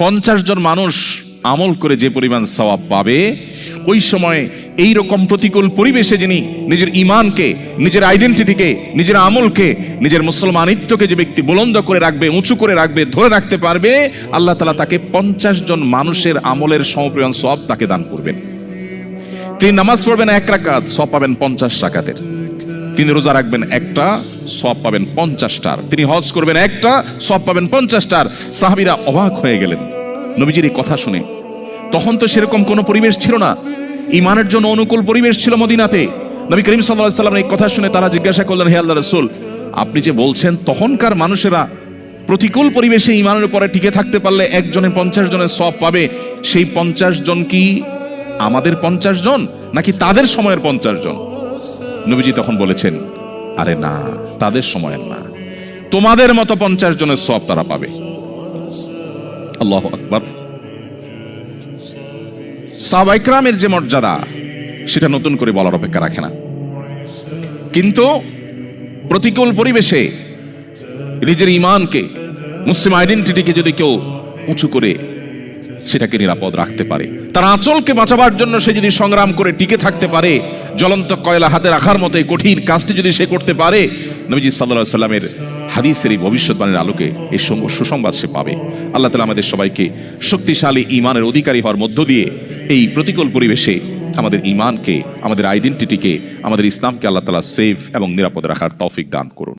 50 জন মানুষ আমল করে যে পরিমাণ সওয়াব পাবে, ওই সময় এই রকম প্রতিকূল পরিবেশে যিনি নিজের ঈমানকে, নিজের আইডেন্টিটিকে, নিজের আমলকে, নিজের মুসলমানিত্বকে যে ব্যক্তি বুলন্দ করে রাখবে, উঁচু করে রাখবে, ধরে রাখতে পারবে, আল্লাহ তাআলা তাকে 50 জন মানুষের আমলের সমপরিমাণ সওয়াব তাকে দান করবেন। তিনি নামাজ পড়বেন 1 রাকাত, সওয়াব পাবেন 50 রাকাতের। তিনি রোজা রাখবেন একটা, সওয়াব পাবেন 50টার। তিনি হজ করবেন একটা, সওয়াব পাবেন 50টার। সাহাবীরা অবাক হয়ে গেলেন নবীজির এই কথা শুনে। তখন তো সেরকম কোনো পরিবেশ ছিল না, ঈমানের জন্য অনুকূল পরিবেশ ছিল মদিনাতে। নবী করিম সাল্লাল্লাহু আলাইহি ওয়াসাল্লামের এই কথা শুনে তারা জিজ্ঞাসা করলেন, হে আল্লাহর রাসূল, আপনি যে বলছেন তখনকার মানুষেরা প্রতিকূল পরিবেশে ঈমানের উপরে টিকে থাকতে পারলে একজনে 50 জনের সওয়াব পাবে, সেই 50 জন কি আমাদের 50 জন নাকি তাদের সময়ের 50 জন? নবীজি তখন বলেছেন, আরে না, তাদের সময়ের না, তোমাদের মতো 50 জনের সওয়াব তারা পাবে। আল্লাহু আকবার। সাহাবায়ে কেরামের যে মর্যাদা, সেটা নতুন করে বলার অপেক্ষা রাখে না। কিন্তু প্রতিকূল পরিবেশে নিজের ঈমানকে, মুসলিম আইডেন্টিটিকে যদি কেউ উঁচু করে সেটাকে নিরাপদ রাখতে পারে, তার আঁচলকে বাঁচাবার জন্য সে যদি সংগ্রাম করে টিকে থাকতে পারে, জ্বলন্ত কয়লা হাতে রাখার মতো এই কঠিন কাজটি যদি সে করতে পারে, নবীজি সাল্লাল্লাহু আলাইহি সাল্লামের হাদিসের এই ভবিষ্যৎবাণীর আলোকে এই সুসংবাদ সে পাবে। আল্লাহ তাআলা আমাদের সবাইকে শক্তিশালী ঈমানের অধিকারী হওয়ার মধ্য দিয়ে এই প্রতিকূল পরিবেশে আমাদের ঈমানকে, আমাদের আইডেন্টিটিকে, আমাদের ইসলামকে আল্লাহ তাআলা সেফ এবং নিরাপদ রাখার তৌফিক দান করুন।